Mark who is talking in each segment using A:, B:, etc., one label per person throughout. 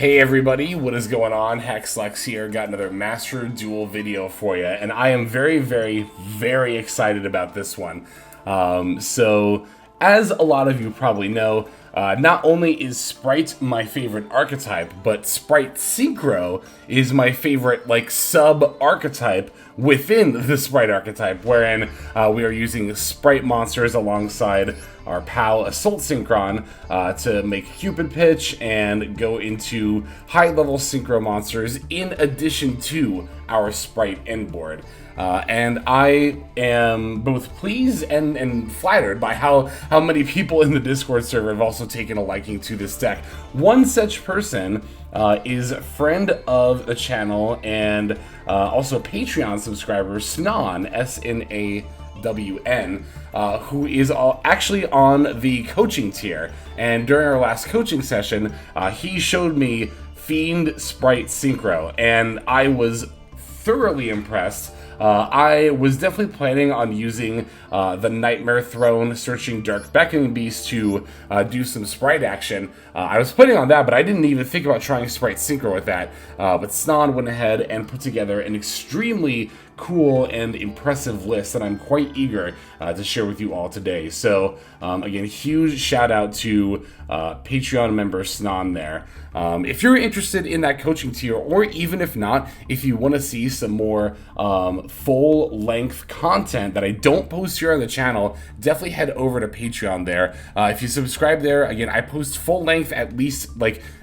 A: Hey everybody, what is going on? Hexlex here, got another Master Duel video for you, and I am very excited about this one. As a lot of you probably know, not only is Spright my favorite archetype, but Spright Synchro is my favorite, sub-archetype within the Spright archetype, wherein we are using Spright monsters alongside our pal Assault Synchron to make Cupid Pitch and go into high-level Synchro monsters in addition to our Spright endboard. And I am both pleased and flattered by how many people in the Discord server have also taken a liking to this deck. One such person is a friend of the channel and also a Patreon subscriber, Snan, S-N-A-W-N, who is actually on the coaching tier. And during our last coaching session, he showed me Fiend Spright Synchro, and I was thoroughly impressed. I was definitely planning on using the Nightmare Throne Searching Dark Beckoning Beast to do some Spright action. I was planning on that, but I didn't even think about trying Spright Synchro with that. But Snan went ahead and put together an extremely cool and impressive list that I'm quite eager to share with you all today. So again, huge shout out to Patreon member Snan there. If you're interested in that coaching tier, or even if not, if you want to see some more full-length content that I don't post here on the channel, definitely head over to Patreon there. If you subscribe there, again, I post full-length at least,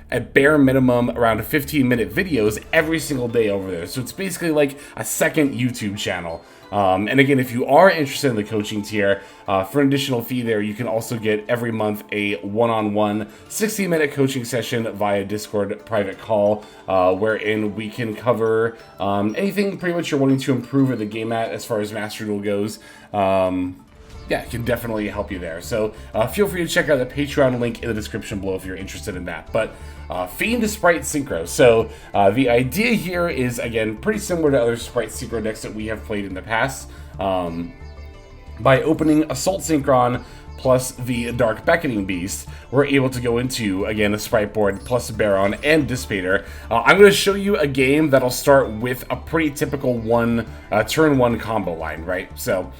A: at bare minimum, around 15-minute videos every single day over there. So it's basically like a second YouTube channel. And again, if you are interested in the coaching tier, for an additional fee there, you can also get every month a one-on-one 60-minute coaching session via Discord private call, wherein we can cover anything pretty much you're wanting to improve at the game at as far as Master Duel goes. Yeah, it can definitely help you there. So feel free to check out the Patreon link in the description below if you're interested in that. But Fiend to Spright Synchro. So the idea here is, again, pretty similar to other Spright Synchro decks that we have played in the past. By opening Assault Synchron plus the Dark Beckoning Beast, we're able to go into, again, a Spright board plus Baron and Dissipator. I'm going to show you a game that'll start with a pretty typical turn one combo line, right? So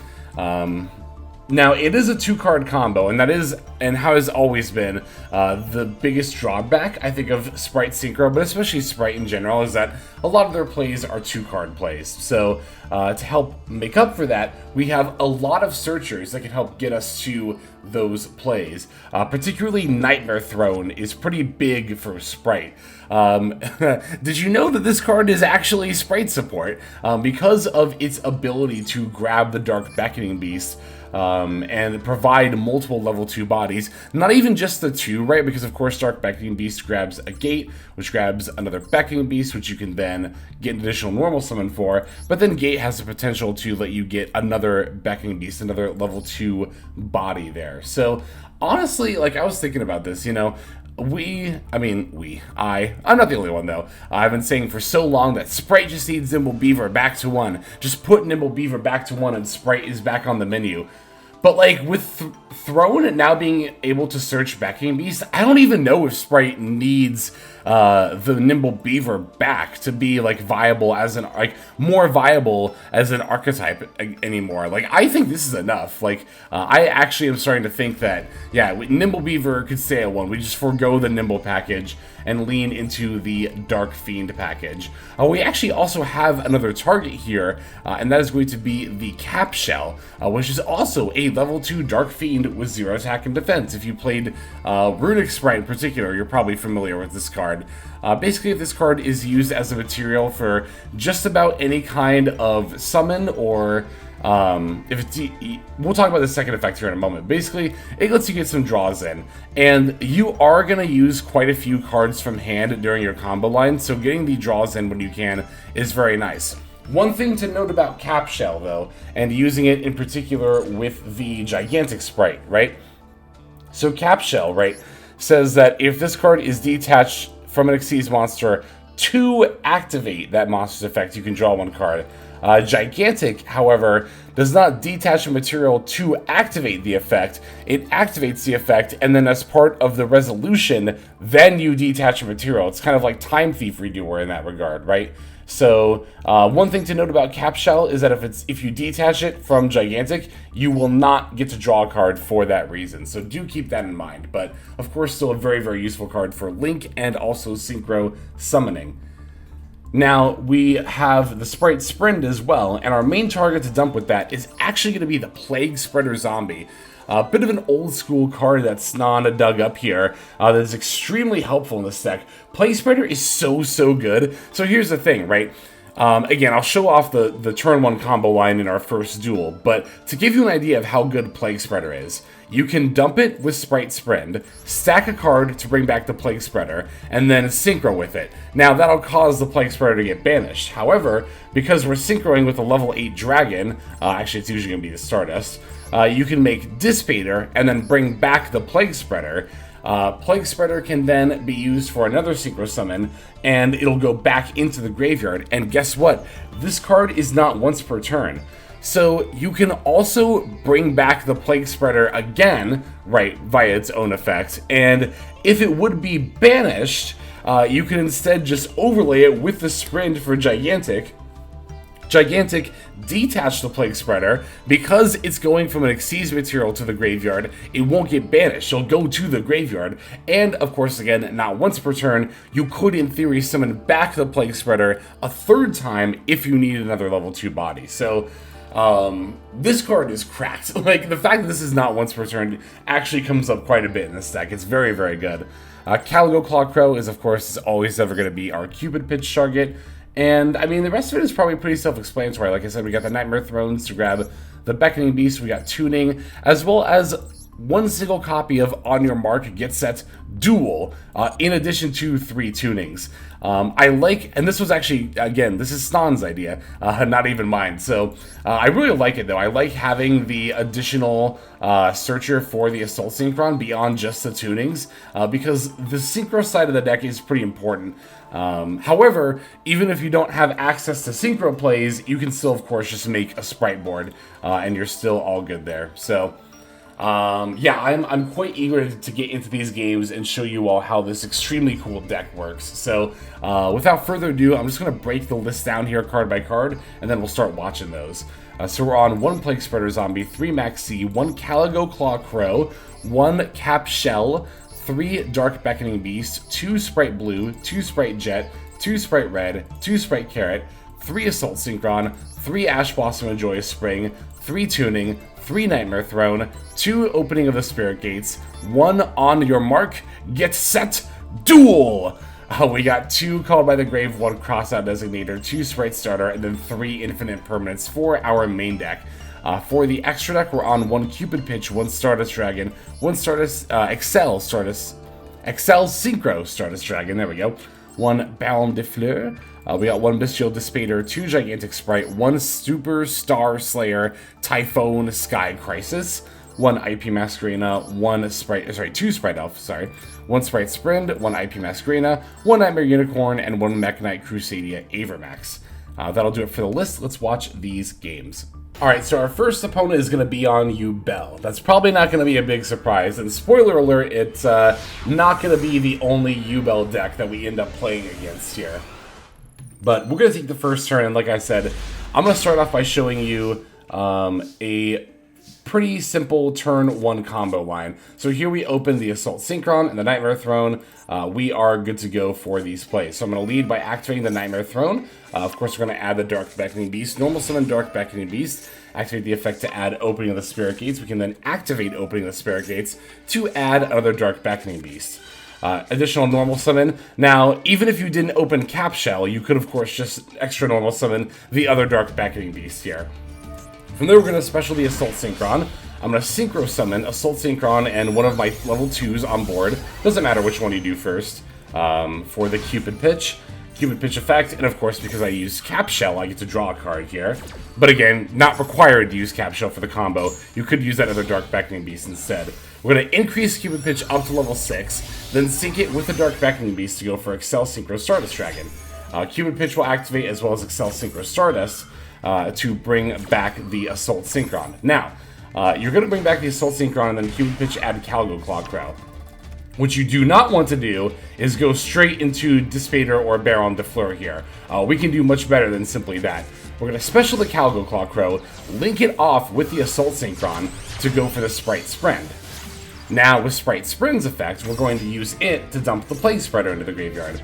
A: now, it is a two-card combo, and that is, and has always been, the biggest drawback, I think, of Spright Synchro, but especially Spright in general, is that a lot of their plays are two-card plays. So, to help make up for that, we have a lot of searchers that can help get us to those plays. Particularly Nightmare Throne is pretty big for Spright. Did you know that this card is actually Spright support? Because of its ability to grab the Dark Beckoning Beast, and provide multiple level 2 bodies. Not even just the 2, right? Because of course Dark Beckoning Beast grabs a Gate, which grabs another Beckoning Beast, which you can then get an additional normal summon for, but then Gate has the potential to let you get another Beckoning Beast, another level 2 body there. So honestly, I was thinking about this, you know, I'm not the only one though. I've been saying for so long that Spright just needs Nimble Beaver back to 1. Just put Nimble Beaver back to 1 and Spright is back on the menu. But with Throne now being able to search Beckoning Beast, I don't even know if Spright needs the Nimble Beaver back to be viable as more viable as an archetype anymore. I think this is enough. I actually am starting to think that, yeah, Nimble Beaver could stay at 1. We just forego the Nimble package and lean into the Dark Fiend package. We actually also have another target here, and that is going to be the Cap Shell, which is also a level 2 Dark Fiend with 0 attack and defense. If you played Runic Spright in particular, you're probably familiar with this card. Basically, this card is used as a material for just about any kind of summon, or if it's we'll talk about the second effect here in a moment. Basically, it lets you get some draws in, and you are going to use quite a few cards from hand during your combo line, so getting the draws in when you can is very nice. One thing to note about Cap Shell, though, and using it in particular with the Gigantic Spright, right? So Cap Shell, right, says that if this card is detached from an Xyz monster to activate that monster's effect, you can draw 1 card. Gigantic, however, does not detach a material to activate the effect. It activates the effect, and then as part of the resolution, then you detach a material. It's kind of like Time Thief Redoer in that regard, right? So one thing to note about Cap Shell is that if you detach it from Gigantic, you will not get to draw a card for that reason. So do keep that in mind. But of course, still a very, very useful card for Link and also Synchro Summoning. Now, we have the Sprite Sprint as well, and our main target to dump with that is actually going to be the Plague Spreader Zombie. A bit of an old school card that Snan dug up here that is extremely helpful in this deck. Plague Spreader is so good. So here's the thing, right? Again, I'll show off the turn 1 combo line in our first duel, but to give you an idea of how good Plague Spreader is, you can dump it with Sprite Sprint, stack a card to bring back the Plague Spreader, and then synchro with it. Now, that'll cause the Plague Spreader to get banished. However, because we're synchroing with a level 8 dragon, actually it's usually going to be the Stardust, you can make Dissipator and then bring back the Plague Spreader. Plague Spreader can then be used for another Synchro Summon, and it'll go back into the graveyard. And guess what? This card is not once per turn. So you can also bring back the Plague Spreader again, right, via its own effect. And if it would be banished, you can instead just overlay it with the Sprint for Gigantic. Gigantic, detach the Plague Spreader. Because it's going from an Xyz material to the graveyard, it won't get banished. It'll go to the graveyard. And, of course, again, not once per turn, you could, in theory, summon back the Plague Spreader a third time if you need another level 2 body. So, this card is cracked. Like, the fact that this is not once per turn actually comes up quite a bit in this deck. It's very, very good. Caligo Clawcrow is, of course, always ever going to be our Cupid Pitch target. And, I mean, the rest of it is probably pretty self-explanatory. Like I said, we got the Nightmare Thrones to grab the Beckoning Beast, we got Tuning, as well as one single copy of On Your Mark, Get Set, Duel, in addition to 3 tunings. I like, and this was actually, again, this is Snan's idea, not even mine. So I really like it, though. I like having the additional searcher for the Assault Synchron beyond just the tunings, because the Synchro side of the deck is pretty important. However, even if you don't have access to Synchro plays, you can still, of course, just make a Sprite board, and you're still all good there. So, yeah, I'm quite eager to get into these games and show you all how this extremely cool deck works. So, without further ado, I'm just going to break the list down here card by card, and then we'll start watching those. So we're on 1 Plague Spreader Zombie, 3 Max C, 1 Caligo Claw Crow, 1 Cap Shell, 3 Dark Beckoning Beast, 2 Sprite Blue, 2 Sprite Jet, 2 Sprite Red, 2 Sprite Carrot, 3 Assault Synchron, 3 Ash Blossom and Joyous Spring, 3 Tuning, 3 Nightmare Throne, 2 Opening of the Spirit Gates, 1 On Your Mark, Get Set, Duel! We got 2 Called by the Grave, 1 Crossout Designator, 2 Sprite Starter, and then 3 Infinite Permanents for our main deck. For the extra deck, we're on 1 Cupid Pitch, 1 Stardust Dragon, 1 Stardust, Excel Synchro Stardust Dragon, there we go, 1 Balm de Fleur, we got 1 Bestial Dissipator, 2 Gigantic Sprite, 1 Super Star Slayer, Typhoon Sky Crisis, 1 IP Masquerena, 2 Sprite Elf, 1 Sprite Sprint, 1 IP Masquerena, 1 Nightmare Unicorn, and 1 Mech Knight Crusadia Avermax. That'll do it for the list. Let's watch these games. Alright, so our first opponent is going to be on Yubel. That's probably not going to be a big surprise, and spoiler alert, it's not going to be the only Yubel deck that we end up playing against here. But we're going to take the first turn, and like I said, I'm going to start off by showing you a pretty simple turn 1 combo line. So here we open the Assault Synchron and the Nightmare Throne. We are good to go for these plays. So I'm going to lead by activating the Nightmare Throne. Of course, we're going to add the Dark Beckoning Beast. Normal summon Dark Beckoning Beast. Activate the effect to add Opening of the Spirit Gates. We can then activate Opening of the Spirit Gates to add another Dark Beckoning Beast. Additional normal summon. Now, even if you didn't open Cap Shell, you could, of course, just extra normal summon the other Dark Beckoning Beast here. From there, we're going to special the Assault Synchron. I'm going to Synchro Summon Assault Synchron and one of my level 2s on board. Doesn't matter which one you do first. For the Cupid Pitch. Cupid Pitch effect, and of course, because I use Cap Shell, I get to draw a card here. But again, not required to use Cap Shell for the combo. You could use that other Dark Beckoning Beast instead. We're going to increase Cupid Pitch up to level 6, then sync it with the Dark Beckoning Beast to go for Excel Synchro Stardust Dragon. Cupid Pitch will activate as well as Excel Synchro Stardust. to bring back the Assault Synchron. Now, you're going to bring back the Assault Synchron and then Cupid Pitch add Calgo Claw Crow. What you do not want to do is go straight into Dissipator or Baron de Fleur here. We can do much better than simply that. We're going to special the Calgo Claw Crow, link it off with the Assault Synchron to go for the Spright Sprend. Now, with Spright Sprend's effect, we're going to use it to dump the Plague Spreader into the graveyard.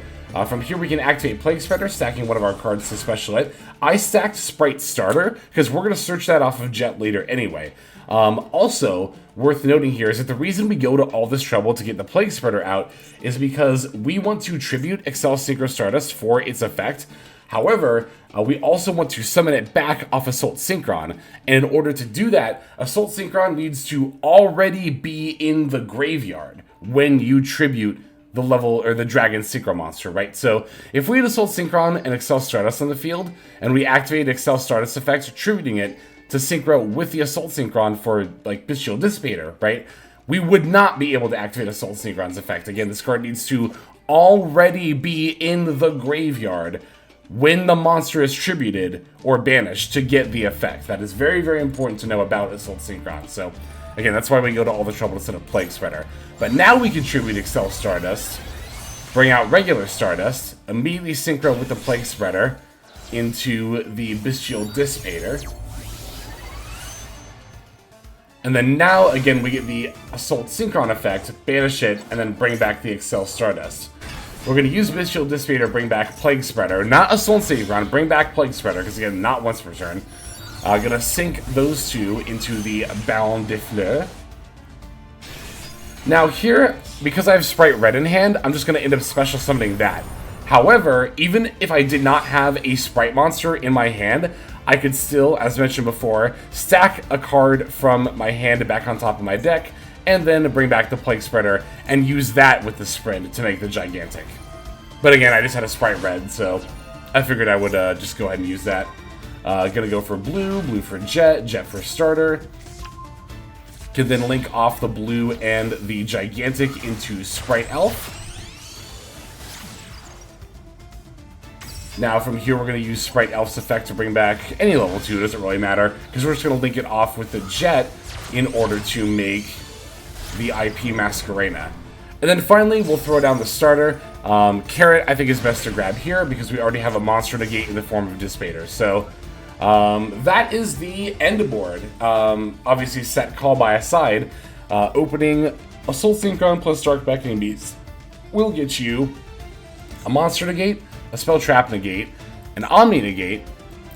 A: From here, we can activate Plague Spreader, stacking one of our cards to special it. I stacked Sprite Starter, because we're going to search that off of Jet later anyway. Also, worth noting here is that the reason we go to all this trouble to get the Plague Spreader out is because we want to tribute Excel Synchro Stardust for its effect. However, we also want to summon it back off Assault Synchron, and in order to do that, Assault Synchron needs to already be in the graveyard when you tribute the level or the Dragon Synchro monster, right? So if we had Assault Synchron and Excel Stardust on the field, and we activate Excel Stardust effect, tributing it to Synchro with the Assault Synchron for like Bestial Dissipator, right? We would not be able to activate Assault Synchron's effect. Again, this card needs to already be in the graveyard when the monster is tributed or banished to get the effect. That is very, very important to know about Assault Synchron. So, again, that's why we go to all the trouble to set up Plague Spreader. But now we can tribute Excel Stardust, bring out regular Stardust, immediately synchro with the Plague Spreader into the Bestial Dissipator. And then now, again, we get the Assault Synchron effect, banish it, and then bring back the Excel Stardust. We're going to use Bestial Dissipator, bring back Plague Spreader, not Assault Synchron, bring back Plague Spreader, because again, not once per turn. Gonna sync those two into the Baron de Fleur. Now here, because I have Sprite Red in hand, I'm just gonna end up special summoning that. However, even if I did not have a Sprite monster in my hand, I could still, as mentioned before, stack a card from my hand back on top of my deck, and then bring back the Plague Spreader, and use that with the Sprint to make the Gigantic. But again, I just had a Sprite Red, so I figured I would just go ahead and use that. Gonna go for blue, blue for Jet, Jet for Starter. Can then link off the blue and the Gigantic into Sprite Elf. Now from here we're going to use Sprite Elf's effect to bring back any level 2, it doesn't really matter, because we're just going to link it off with the Jet in order to make the IP Masquerena. And then finally we'll throw down the starter. Carrot I think is best to grab here because we already have a monster negate in the form of Dissipator. So that is the end board. Obviously set call by aside. Opening Assault Synchron plus Dark Beckoning Beast will get you a monster negate, a spell trap negate, an Omni negate,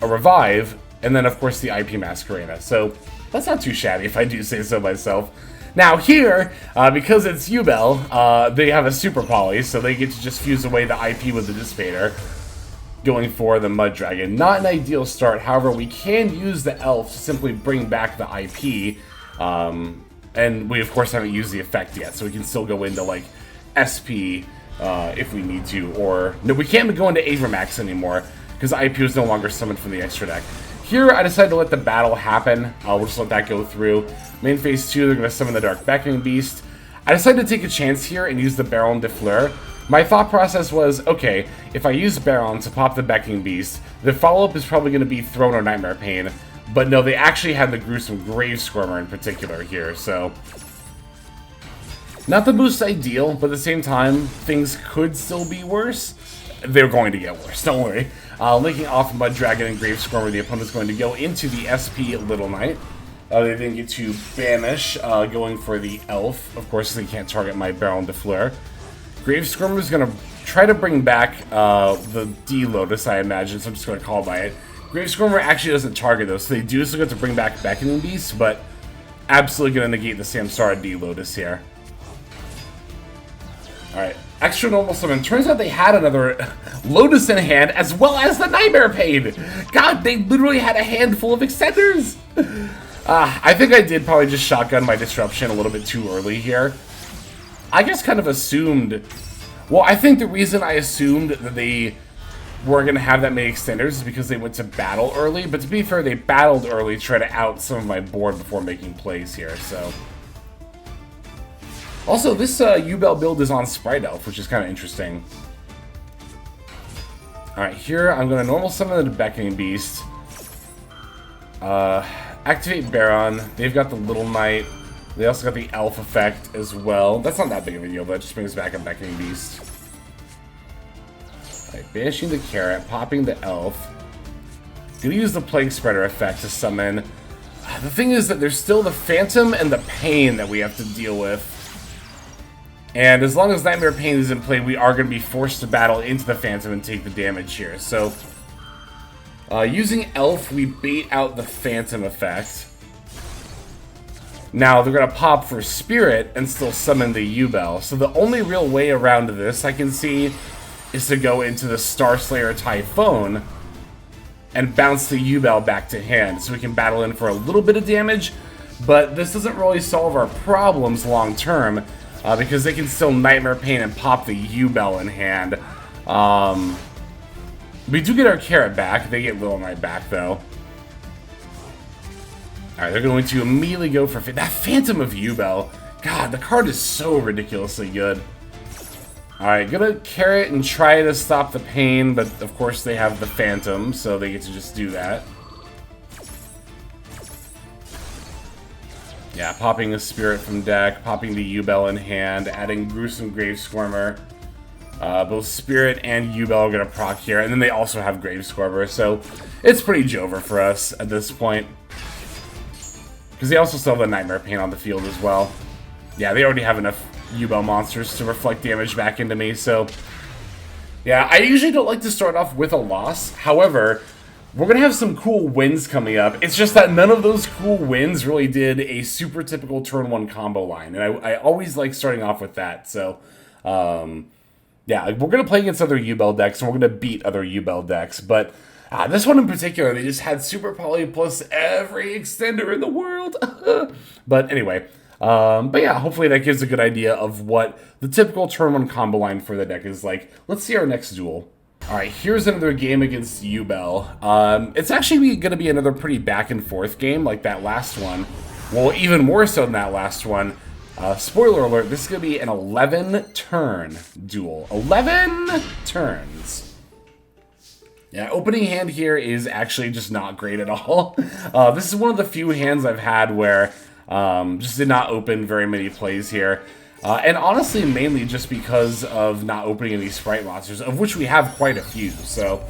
A: a revive, and then of course the IP Masquerena. So that's not too shabby if I do say so myself. Now here, because it's Yubel, they have a super poly, so they get to just fuse away the IP with the Dissipator, going for the Mud Dragon. Not an ideal start, however we can use the Elf to simply bring back the IP, and we of course haven't used the effect yet, so we can still go into like SP if we need to, or no, we can't go into Avermax anymore because IP was no longer summoned from the extra deck. Here I decided to let the battle happen. We'll just let that go through. Main phase 2, they're going to summon the Dark Beckoning Beast. I decided to take a chance here and use the Baron de Fleur. My thought process was, okay, if I use Baron to pop the Beckoning Beast, the follow-up is probably going to be Throne or Nightmare Pain. But no, they actually had the gruesome Grave Squirmer in particular here, so not the most ideal, but at the same time, things could still be worse. They're going to get worse, don't worry. Linking off Mud Dragon and Grave Squirmer, the opponent's going to go into the SP Little Knight. They then get to banish, going for the Elf. Of course, they can't target my Baron de Fleur. Grave Squirmer is going to try to bring back the D-Lotus, I imagine, so I'm just going to call by it. Grave Squirmer actually doesn't target those, so they do still get to bring back Beckoning Beast, but absolutely going to negate the Samsara D-Lotus here. Alright, extra normal summon. Turns out they had another Lotus in hand, as well as the Nightmare Pain! God, they literally had a handful of extenders! I think I did probably just shotgun my Disruption a little bit too early here. I just kind of assumed... Well, I think the reason I assumed that they weren't going to have that many extenders is because they went to battle early, but to be fair, they battled early to try to out some of my board before making plays here, so... Also, this Yubel build is on Sprite Elf, which is kind of interesting. Alright, here I'm going to normal summon the Beckoning Beast. Activate Baron. They've got the Little Knight. They also got the Elf effect as well. That's not that big of a deal, but it just brings back a Beckoning Beast. Alright, banishing the Carrot, popping the Elf. Gonna use the Plague Spreader effect to summon. The thing is that there's still the Phantom and the Pain that we have to deal with. And as long as Nightmare Pain is in play, we are going to be forced to battle into the Phantom and take the damage here. So, using Elf, we bait out the Phantom effect. Now, they're going to pop for Spirit and still summon the Yubel. So the only real way around this I can see is to go into the Starslayer Typhoon and bounce the Yubel back to hand. So we can battle in for a little bit of damage, but this doesn't really solve our problems long term. Because they can still Nightmare Pain and pop the Yubel in hand. We do get our Carrot back. They get Little Knight back, though. Alright, they're going to immediately go for... That Phantom of Yubel. God, the card is so ridiculously good. Alright, gonna Carrot and try to stop the Pain, but of course they have the Phantom, so they get to just do that. Yeah, popping a Spirit from deck, popping the Yubel in hand, adding Gruesome Gravescormer. Both Spirit and Yubel are going to proc here, and then they also have Gravescormer, so it's pretty Jover for us at this point. Because they also still have the Nightmare Pain on the field as well. Yeah, they already have enough Yubel monsters to reflect damage back into me, so... Yeah, I usually don't like to start off with a loss, however... We're going to have some cool wins coming up. It's just that none of those cool wins really did a super typical turn 1 combo line. And I always like starting off with that. So, yeah, we're going to play against other Yubel decks, and we're going to beat other Yubel decks. But this one in particular, they just had Super Poly plus every extender in the world. But anyway, but yeah, hopefully that gives a good idea of what the typical turn 1 combo line for the deck is like. Let's see our next duel. Alright, here's another game against Yubel. It's actually going to be another pretty back and forth game like that last one. Well, even more so than that last one. Spoiler alert, this is going to be an 11-turn duel. 11 turns. Yeah, opening hand here is actually just not great at all. This is one of the few hands I've had where just did not open very many plays here. And honestly, mainly just because of not opening any Sprite monsters, of which we have quite a few, so...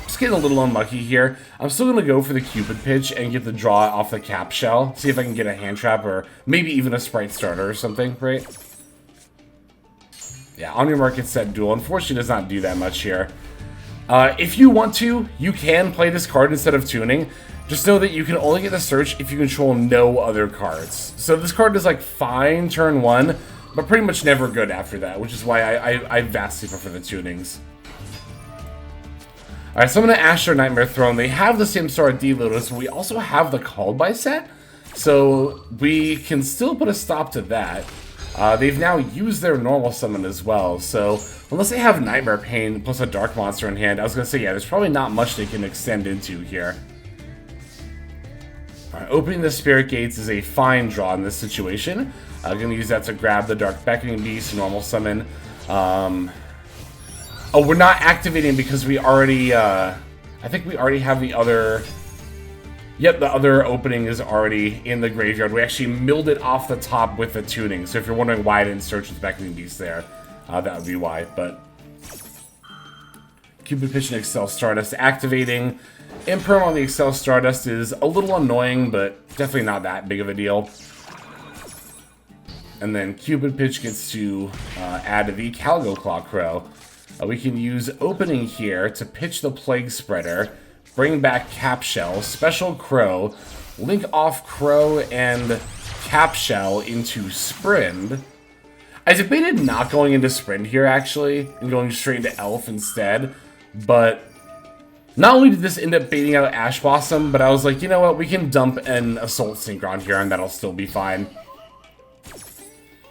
A: Just getting a little unlucky here. I'm still going to go for the Cupid pitch and get the draw off the Cap Shell. See if I can get a hand trap or maybe even a Sprite starter or something, right? Yeah, on your market set Duel. Unfortunately, does not do that much here. If you want to, you can play this card instead of tuning. Just know that you can only get the search if you control no other cards. So this card is like fine turn 1, but pretty much never good after that, which is why I vastly prefer the tunings. Alright, so I'm going to Astro Nightmare Throne. They have the same star at D-Lotus, but we also have the Called By set, so we can still put a stop to that. They've now used their normal summon as well, so unless they have Nightmare Pain plus a Dark Monster in hand, I was going to say, yeah, there's probably not much they can extend into here. Alright, opening the Spirit Gates is a fine draw in this situation. I'm going to use that to grab the Dark Beckoning Beast, normal summon. Oh, we're not activating because we already, I think we already have the other... Yep, the other opening is already in the graveyard. We actually milled it off the top with the tuning. So if you're wondering why I didn't search with Beckoning Beast there, that would be why. But Cupid Pitch and Excel Stardust activating. Imperm on the Excel Stardust is a little annoying, but definitely not that big of a deal. And then Cupid Pitch gets to add the Calgo Claw Crow. We can use opening here to pitch the Plague Spreader, bring back Cap Shell, Special Crow, link off Crow and Cap Shell into Sprint. I debated not going into Sprint here, actually, and going straight into Elf instead, but not only did this end up baiting out Ash Blossom, but I was like, you know what, we can dump an Assault Synchron here and that'll still be fine.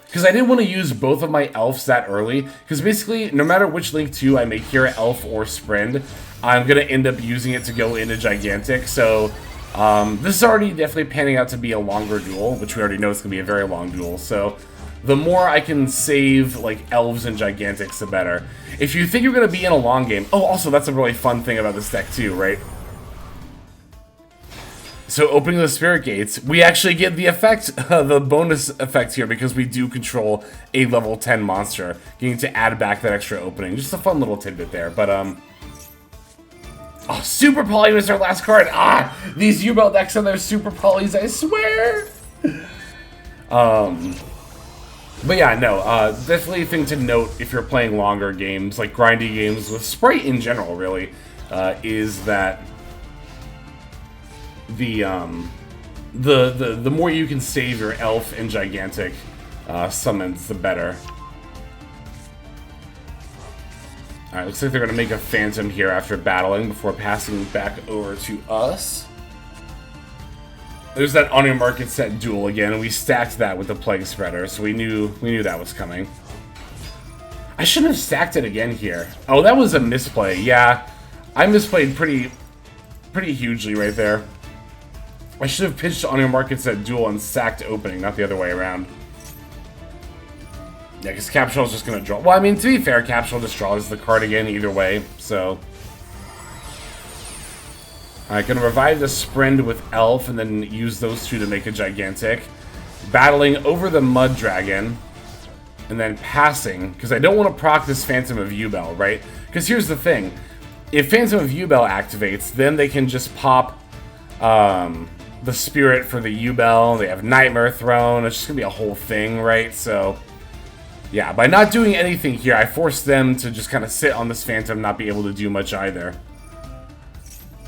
A: Because I didn't want to use both of my elves that early, because basically, no matter which Link 2 I make here, Elf or Sprint, I'm going to end up using it to go into Gigantic, so this is already definitely panning out to be a longer duel, which we already know is going to be a very long duel, so the more I can save, like, Elves and Gigantics, the better. If you think you're going to be in a long game... Oh, also, that's a really fun thing about this deck, too, right? So opening the spirit gates, we actually get the effect, the bonus effect here because we do control a level 10 monster, getting to add back that extra opening. Just a fun little tidbit there, but oh, Super Poly was our last card. Ah, these Yubel decks and their Super Polys, I swear. But yeah, no, definitely a thing to note if you're playing longer games, like grindy games with Sprite in general, really, is that the more you can save your elf and gigantic summons, the better. Alright, looks like they're going to make a phantom here after battling before passing back over to us. There's that on your market set duel again, and we stacked that with the Plague Spreader, so we knew that was coming. I shouldn't have stacked it again here. Oh, that was a misplay. Yeah, I misplayed pretty hugely right there. I should have pitched on your market set duel and sacked opening, not the other way around. Yeah, because Capsule is just going to draw. Well, I mean, to be fair, Capsule just draws the card again either way, so. Alright, gonna revive the Sprint with Elf and then use those two to make a gigantic. Battling over the Mud Dragon. And then passing, because I don't want to proc this Phantom of Yubel, right? Because here's the thing. If Phantom of Yubel activates, then they can just pop the Spirit for the Yubel. They have Nightmare Throne. It's just gonna be a whole thing, right? So, yeah, by not doing anything here, I forced them to just kind of sit on this Phantom, not be able to do much either.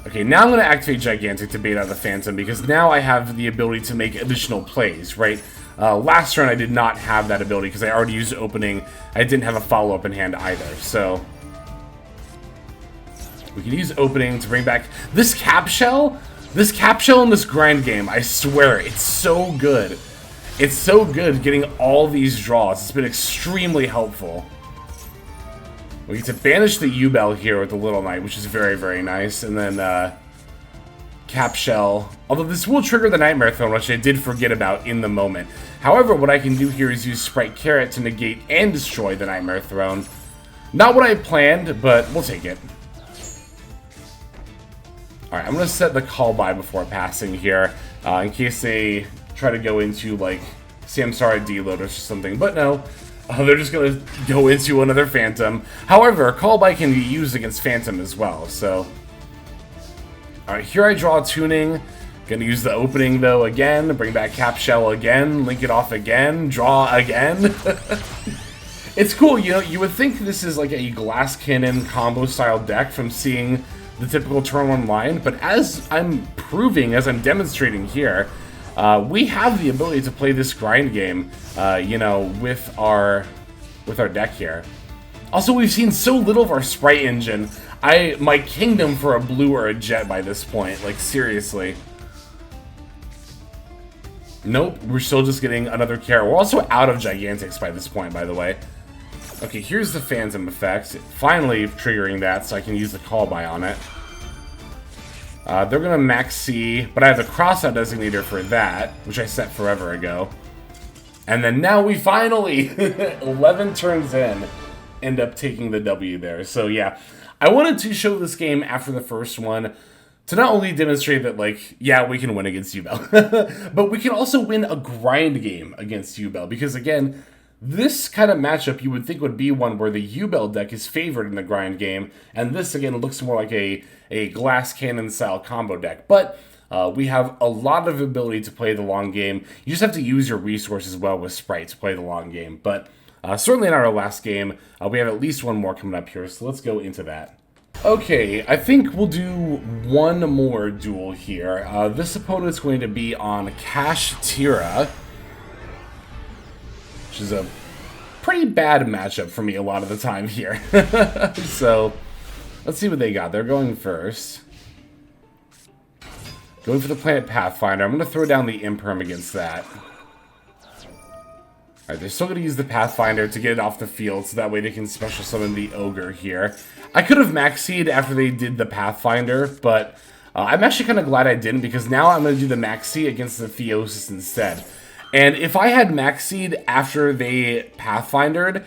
A: Okay, now I'm going to activate Gigantic to bait out the Phantom, because now I have the ability to make additional plays, right? Last turn I did not have that ability, because I already used opening. I didn't have a follow-up in hand either, so. We can use opening to bring back this Cap Shell. This Cap Shell in this grind game, I swear, it's so good. It's so good getting all these draws. It's been extremely helpful. We get to banish the Yubel here with the Little Knight, which is very, very nice. And then Cap Shell. Although this will trigger the Nightmare Throne, which I did forget about in the moment. However, what I can do here is use Sprite Carrot to negate and destroy the Nightmare Throne. Not what I planned, but we'll take it. Alright, I'm going to set the call by before passing here, in case they try to go into, like, Samsara D-Load or something. But no. They're just going to go into another Phantom. However, call by can be used against Phantom as well, so. Alright, here I draw Tuning. Gonna use the opening, though, again. Bring back Cap Shell again. Link it off again. Draw again. It's cool, you know, you would think this is like a Glass Cannon combo-style deck from seeing the typical turn 1 line, but as I'm proving, as I'm demonstrating here, we have the ability to play this grind game, you know, with our deck here. Also, we've seen so little of our Sprite engine. I might kingdom for a blue or a jet by this point, like seriously. Nope, we're still just getting another carrot. We're also out of Gigantics by this point, by the way. Okay, here's the Phantom effect. Finally triggering that so I can use the call by on it. They're going to max C, but I have the crossout designator for that, which I set forever ago. And then now we finally, 11 turns in, end up taking the W there. So yeah, I wanted to show this game after the first one to not only demonstrate that, like, yeah, we can win against Yubel, but we can also win a grind game against Yubel. Because again, this kind of matchup you would think would be one where the Yubel deck is favored in the grind game, and this again looks more like a Glass Cannon style combo deck. But we have a lot of ability to play the long game. You just have to use your resources well with Sprite to play the long game. But certainly in our last game, we have at least one more coming up here, so let's go into that. Okay, I think we'll do one more duel here. This opponent's going to be on Cash Tira, which is a pretty bad matchup for me a lot of the time here. So, let's see what they got. They're going first. Going for the Planet Pathfinder. I'm going to throw down the Imperm against that. Alright, they're still going to use the Pathfinder to get it off the field, so that way they can special summon the Ogre here. I could have maxied after they did the Pathfinder, but I'm actually kind of glad I didn't, because now I'm going to do the maxi against the Theosis instead. And if I had maxied after they Pathfindered,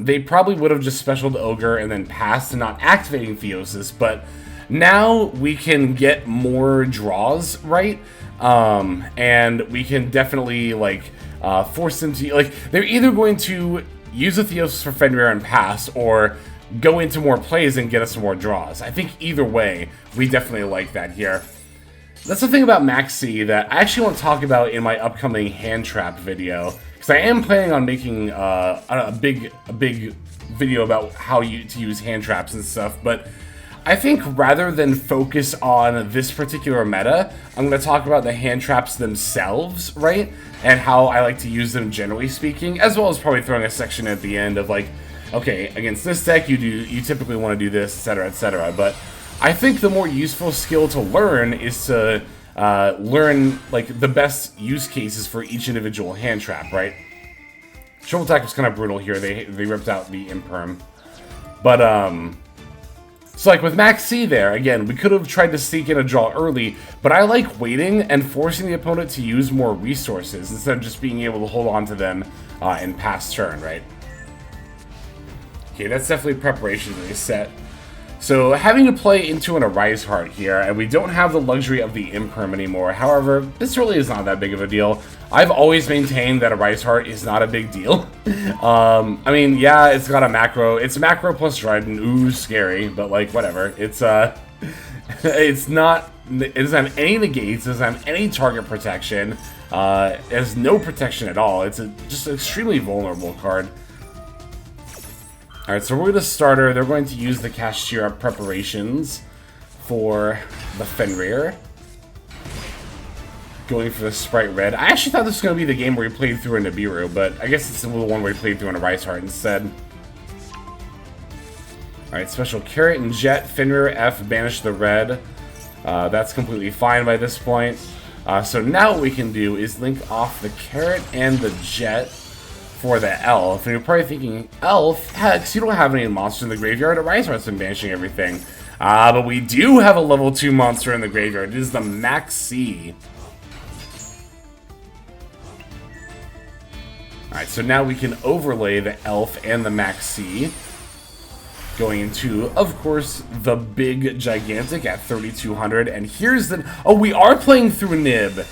A: they probably would have just specialed Ogre and then passed and not activating Theosis, but now we can get more draws, right? And we can definitely, like, force them to, like, they're either going to use the Theos for Fenrir and pass, or go into more plays and get us more draws. I think either way, we definitely like that here. That's the thing about Max C that I actually want to talk about in my upcoming hand trap video, because I am planning on making a big video about how to use hand traps and stuff. But I think rather than focus on this particular meta, I'm going to talk about the hand traps themselves, right? And how I like to use them generally speaking, as well as probably throwing a section at the end of like, okay, against this deck you typically want to do this, etc., etc. But I think the more useful skill to learn is to learn like the best use cases for each individual hand trap, right? Shovel attack was kind of brutal here. They ripped out the imperm, but so like with Max C there, again, we could have tried to sneak in a draw early, but I like waiting and forcing the opponent to use more resources instead of just being able to hold on to them and pass turn, right? Okay, that's definitely preparation that is set. So having to play into an Arise Heart here, and we don't have the luxury of the Imperm anymore. However, this really is not that big of a deal. I've always maintained that Arise Heart is not a big deal. I mean, yeah, it's got a macro. It's macro plus Trident. Ooh, scary, but like, whatever. It's not, it doesn't have any negates, it doesn't have any target protection. It has no protection at all. It's just an extremely vulnerable card. Alright, so we're going to starter. They're going to use the Kashtira preparations for the Fenrir. Going for the Sprite Red. I actually thought this was going to be the game where we played through a Nibiru, but I guess it's the one where we played through an Arise Heart instead. Alright, special Carrot and Jet. Fenrir F, banish the red. That's completely fine by this point. So now what we can do is link off the Carrot and the Jet for the Elf. And you're probably thinking, Elf? Hex, you don't have any monsters in the graveyard. Arise Heart's been banishing everything. But we do have a level 2 monster in the graveyard. It is the Max C. Alright, so now we can overlay the Elf and the Max C. Going into, of course, the big Gigantic at 3,200. And here's the... Oh, we are playing through Nib.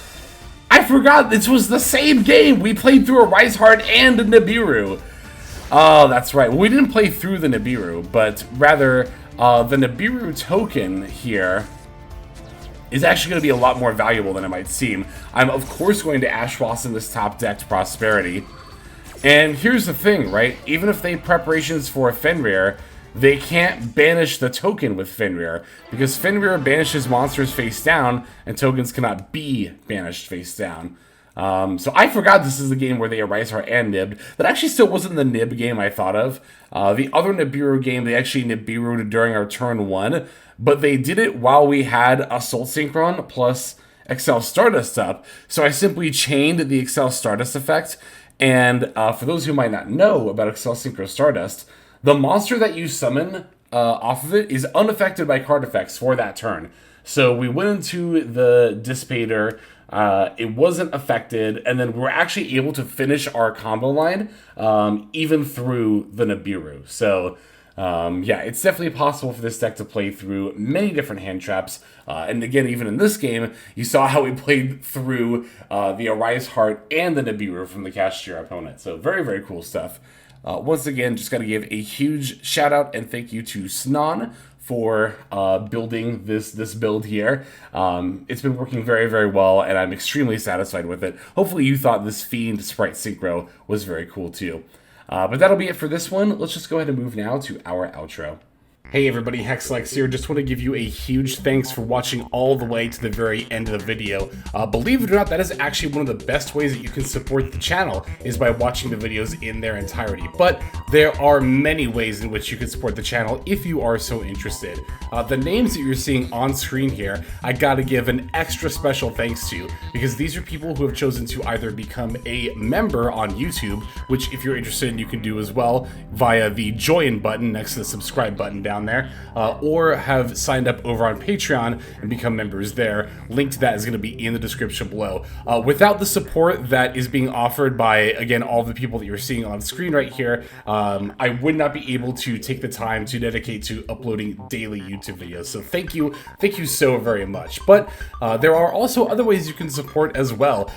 A: I forgot this was the same game. We played through a Arise Heart and a Nibiru. Oh, that's right. Well, we didn't play through the Nibiru, but rather the Nibiru token here is actually going to be a lot more valuable than it might seem. I'm, of course, going to Ash Blossom this top decked Prosperity. And here's the thing, right? Even if they preparations for a Fenrir, they can't banish the token with Fenrir, because Fenrir banishes monsters face down, and tokens cannot be banished face down. So I forgot this is the game where they Arise Heart and Nibbed. That actually still wasn't the Nib game I thought of. The other Nibiru game, they actually Nibiru'd during our turn 1, but they did it while we had Assault Synchron plus Excel Stardust up. So I simply chained the Excel Stardust effect, and for those who might not know about Excel Synchro Stardust, the monster that you summon off of it is unaffected by card effects for that turn. So we went into the Dissipator, it wasn't affected, and then we're actually able to finish our combo line even through the Nibiru. So yeah, it's definitely possible for this deck to play through many different hand traps. And again, even in this game, you saw how we played through the Arise Heart and the Nibiru from the Kashtira opponent. So very, very cool stuff. Once again, just got to give a huge shout out and thank you to Snon for building this build here. It's been working very, very well, and I'm extremely satisfied with it. Hopefully you thought this Fiend Sprite Synchro was very cool too. But that'll be it for this one. Let's just go ahead and move now to our outro. Hey everybody, Hexlex here. Just want to give you a huge thanks for watching all the way to the very end of the video. Believe it or not, that is actually one of the best ways that you can support the channel, is by watching the videos in their entirety. But there are many ways in which you can support the channel if you are so interested. The names that you're seeing on screen here, I gotta give an extra special thanks to, because these are people who have chosen to either become a member on YouTube, which if you're interested you can do as well via the join button next to the subscribe button down on there, or have signed up over on Patreon and become members there. Link to that is going to be in the description below. Without the support that is being offered by, again, all the people that you're seeing on screen right here, I would not be able to take the time to dedicate to uploading daily YouTube videos. So thank you so very much. But there are also other ways you can support as well.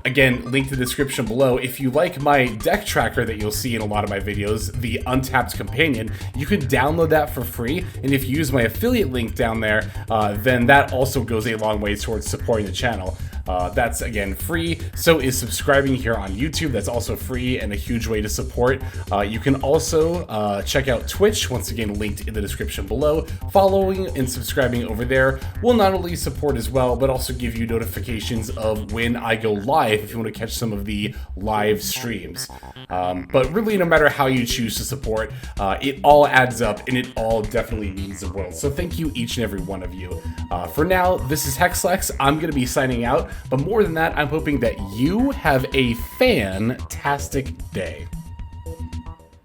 A: Again, link to the description below. If you like my deck tracker that you'll see in a lot of my videos, the Untapped Companion, you can download that for free, and if you use my affiliate link down there, then that also goes a long way towards supporting the channel. That's, again, free. So is subscribing here on YouTube. That's also free and a huge way to support. You can also check out Twitch, once again linked in the description below. Following and subscribing over there will not only support as well, but also give you notifications of when I go live if you want to catch some of the live streams. But really, no matter how you choose to support, it all adds up and it all definitely means the world. So thank you, each and every one of you. For now, this is Hexlex. I'm going to be signing out. But more than that, I'm hoping that you have a fantastic day.